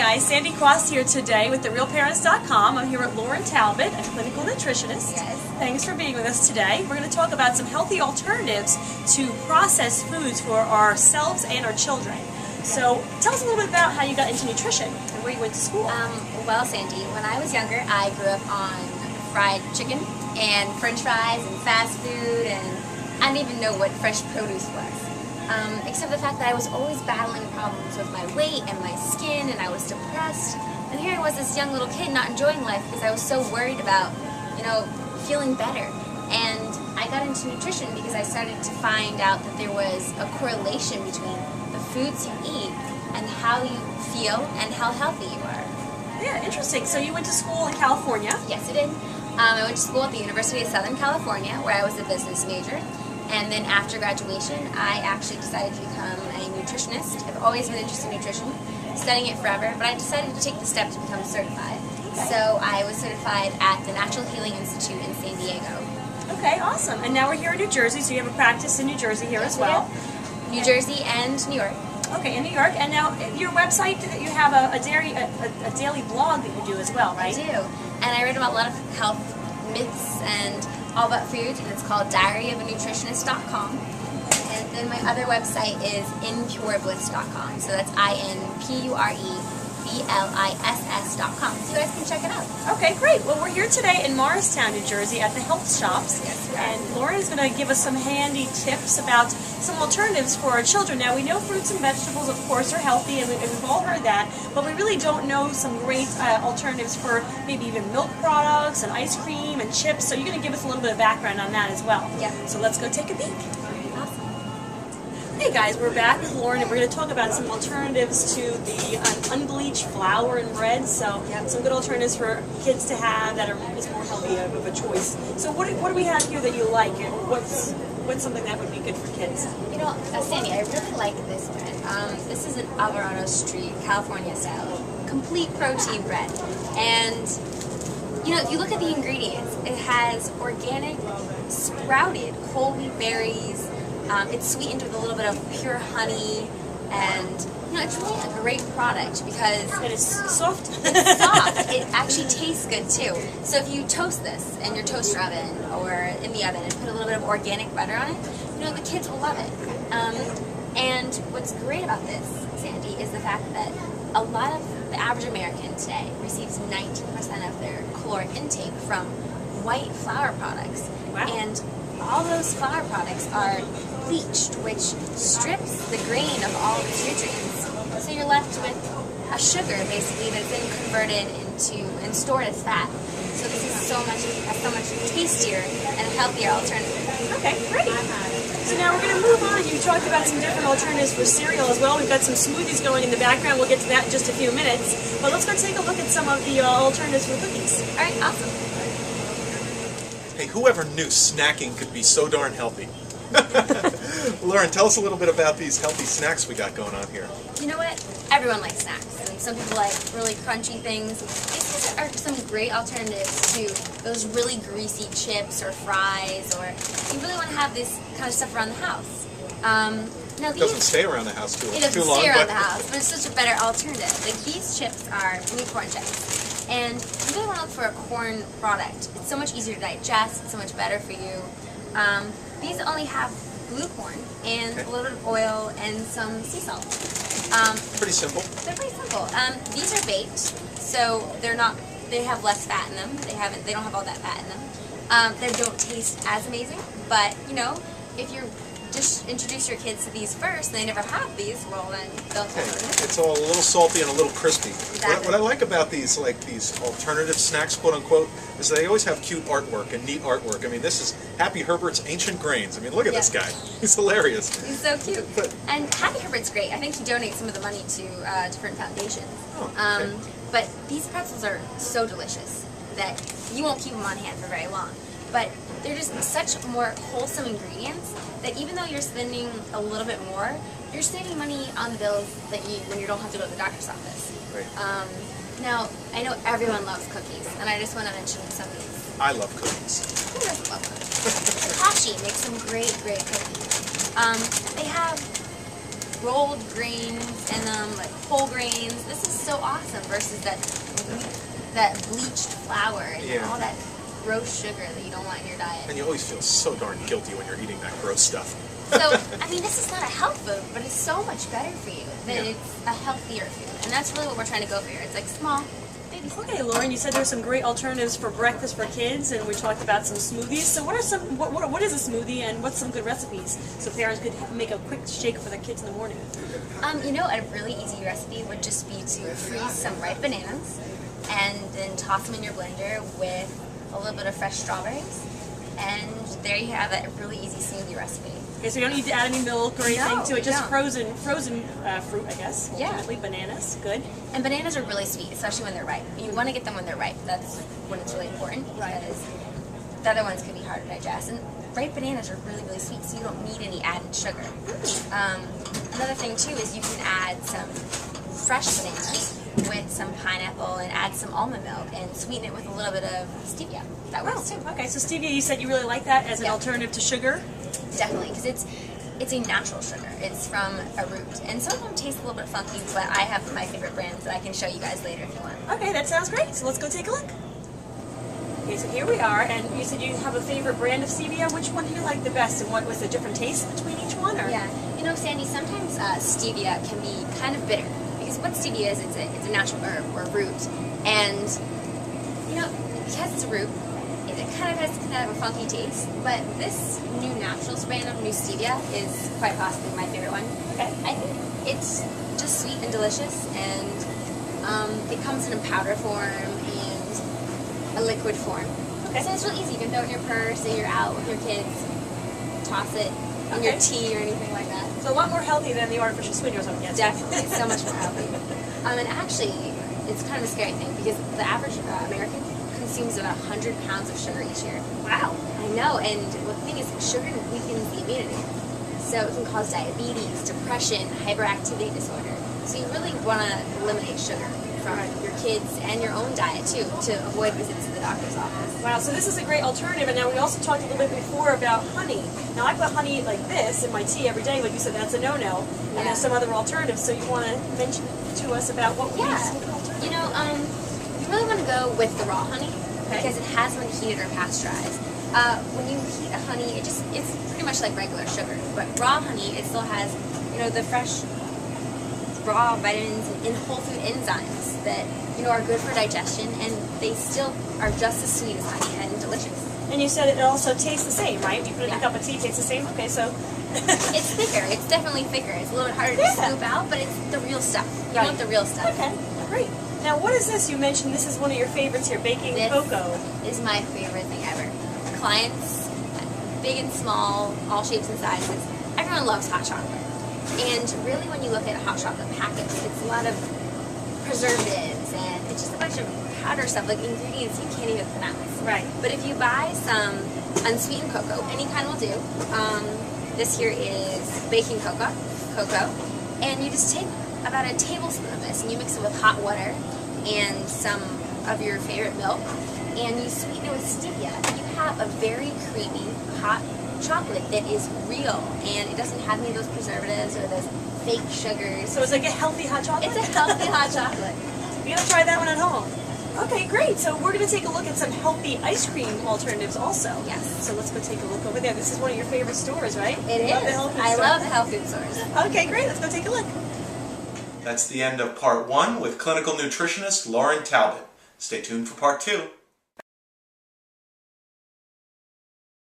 guys, Sandy Quast here today with TheRealParents.com. I'm here with Lauren Talbot, a clinical nutritionist. Yes. Thanks for being with us today. We're going to talk about some healthy alternatives to processed foods for ourselves and our children. So tell us a little bit about how you got into nutrition and where you went to school. Well, Sandy, when I was younger, I grew up on fried chicken and french fries and fast food, and I didn't even know what fresh produce was. Except the fact that I was always battling problems with my weight and my skin, and I was depressed. And here I was, this young little kid, not enjoying life because I was so worried about, feeling better. And I got into nutrition because I started to find out that there was a correlation between the foods you eat and how you feel and how healthy you are. Yeah, interesting. So you went to school in California? Yes, I did. I went to school at the University of Southern California, where I was a business major. And then after graduation, I actually decided to become a nutritionist. I've always been interested in nutrition, studying it forever, but I decided to take the step to become certified. Okay. So I was certified at the Natural Healing Institute in San Diego. Okay, awesome. And now we're here in New Jersey, so you have a practice in New Jersey here as well. New Jersey and New York. Okay, in New York. And now your website, you have a daily blog that you do as well, right? I do. And I read about a lot of health myths and all about food, and it's called diaryofanutritionist.com. And then my other website is inpurebliss.com. So that's INPUREBLISS.com. So you guys can check it out. Okay, great. Well, we're here today in Morristown, New Jersey at the Health Shops. Yes, we are. And Lauren is going to give us some handy tips about some alternatives for our children. Now, we know fruits and vegetables, of course, are healthy, and we've all heard that, but we really don't know some great alternatives for maybe even milk products and ice cream and chips. So you're going to give us a little bit of background on that as well. Yeah. So let's go take a peek. Awesome. Hey guys, we're back with Lauren, and we're going to talk about some alternatives to the unbleached flour and bread. So some good alternatives for kids to have that is more healthy of a choice. So what do we have here that you like, and what's something that would be good for kids? Sandy, I really like this bread. This is an Alvarado Street, California style, complete protein bread. And if you look at the ingredients, it has organic, sprouted whole wheat berries. It's sweetened with a little bit of pure honey, and it's really a great product because it is soft. It's soft. It actually tastes good too. So if you toast this in your toaster oven or in the oven and put a little bit of organic butter on it, the kids will love it. And what's great about this, Sandy, is the fact that a lot of the average American today receives 19% of their caloric intake from white flour products. Wow. And all those flour products are bleached, which strips the grain of all of its nutrients. So you're left with a sugar, basically, that's then converted into and stored as fat. So this is a so much tastier and healthier alternative. Okay, great. So now we're going to move on. You talked about some different alternatives for cereal as well. We've got some smoothies going in the background. We'll get to that in just a few minutes. But let's go take a look at some of the alternatives for cookies. All right, awesome. Hey, whoever knew snacking could be so darn healthy? Lauren, tell us a little bit about these healthy snacks we got going on here. You know what? Everyone likes snacks. Some people like really crunchy things. These are some great alternatives to those really greasy chips or fries, or you really want to have this kind of stuff around the house. Now It doesn't stay around the house too long. It doesn't stay around the house, but it's such a better alternative. Like these chips are wheat corn chips. And you really want to look for a corn product. It's so much easier to digest, it's so much better for you. These only have blue corn and a little bit of oil and some sea salt. Pretty simple. They're pretty simple. These are baked, so they have less fat in them. They don't have all that fat in them. They don't taste as amazing, but if you just introduce your kids to these first and they never have these, well then they'll Okay. It's all a little salty and a little crispy. Exactly. What I like about these alternative snacks, quote unquote, is they always have cute artwork and neat artwork. I mean, this is Happy Herbert's Ancient Grains. I mean, look at this guy. He's hilarious. He's so cute. And Happy Herbert's great. I think he donates some of the money to different foundations. Oh, okay. But these pretzels are so delicious that you won't keep them on hand for very long. But they're just such more wholesome ingredients that even though you're spending a little bit more, you're saving money on the bills that when you don't have to go to the doctor's office. Right. Now, I know everyone loves cookies, and I just want to mention some of these. I love cookies. Who doesn't love cookies? Hashi makes some great cookies. They have rolled grains and like whole grains. This is so awesome versus that bleached flour and all that gross sugar that you don't want in your diet. And you always feel so darn guilty when you're eating that gross stuff. So, I mean, this is not a health food, but it's so much better for you than it's a healthier food. And that's really what we're trying to go for here. It's like small, baby steps. Okay, Lauren, you said there's some great alternatives for breakfast for kids, and we talked about some smoothies. So what are some, what is a smoothie, and what's some good recipes so parents could make a quick shake for their kids in the morning? You know, a really easy recipe would just be to freeze some ripe bananas and then toss them in your blender with a little bit of fresh strawberries. And there you have a really easy smoothie recipe. Okay, so you don't need to add any milk or anything to it, just frozen fruit, I guess. Yeah. Ultimately, bananas, good. And bananas are really sweet, especially when they're ripe. You want to get them when they're ripe. That's when it's really important, because the other ones can be hard to digest. And ripe bananas are really, really sweet, so you don't need any added sugar. Another thing, too, is you can add some fresh bananas with some pineapple and add some almond milk and sweeten it with a little bit of stevia. That works, too. Okay, so stevia, you said you really like that as an alternative to sugar? Definitely, because it's a natural sugar. It's from a root. And some of them taste a little bit funky, but I have my favorite brands that I can show you guys later if you want. Okay, that sounds great. So let's go take a look. Okay, so here we are, and you said you have a favorite brand of stevia. Which one do you like the best, and what was the different taste between each one? Or? Yeah, you know, Sandy, sometimes stevia can be kind of bitter, because what stevia is, it's a natural herb or root, and you know, because it's a root, it kind of has kind of a funky taste. But this new natural brand of new stevia is quite possibly my favorite one. Okay, I think it's just sweet and delicious, and it comes in a powder form and a liquid form. Okay. So it's really easy. You can throw it in your purse and you're out with your kids. Toss it in your tea or anything like that. So a lot more healthy than the artificial sweeteners, I'm guessing. Definitely, so much more healthy. And actually, it's kind of a scary thing because the average American consumes about 100 pounds of sugar each year. Wow. I know, and the thing is, sugar weakens the immunity. So it can cause diabetes, depression, hyperactivity disorder. So you really want to eliminate sugar from your kids and your own diet too, to avoid visits to the doctor's office. Wow, so this is a great alternative. And now we also talked a little bit before about honey. Now I put honey like this in my tea every day, like you said, that's a no-no. And there's some other alternatives, so you want to mention to us about what we use? You know, you really want to go with the raw honey, because it hasn't been heated or pasteurized. When you heat a honey, it's pretty much like regular sugar, but raw honey, it still has, you know, the fresh raw vitamins and whole food enzymes that, you know, are good for digestion, and they still are just as sweet as honey and delicious. And you said it also tastes the same, right? You put it in a cup of tea, it tastes the same? Okay, so... It's thicker. It's definitely thicker. It's a little bit harder to scoop out, but it's the real stuff. You want the real stuff. Okay, great. Now, what is this? You mentioned this is one of your favorites here, baking cocoa. This is my favorite thing ever. Clients, big and small, all shapes and sizes, everyone loves hot chocolate. And really, when you look at hot chocolate packets, it's a lot of preservatives, and it's just a bunch of powder stuff, like ingredients you can't even pronounce. Right. But if you buy some unsweetened cocoa, any kind will do. This here is baking cocoa, and you just take about a tablespoon of this, and you mix it with hot water and some of your favorite milk, and you sweeten it with stevia. You have a very creamy hot chocolate that is real, and it doesn't have any of those preservatives or those fake sugars. So it's like a healthy hot chocolate? It's a healthy hot chocolate. You're going to try that one at home. Okay, great. So we're going to take a look at some healthy ice cream alternatives also. Yes. So let's go take a look over there. This is one of your favorite stores, right? It is. I love the health food stores. Okay, great. Let's go take a look. That's the end of part 1 with clinical nutritionist Lauren Talbot. Stay tuned for part 2.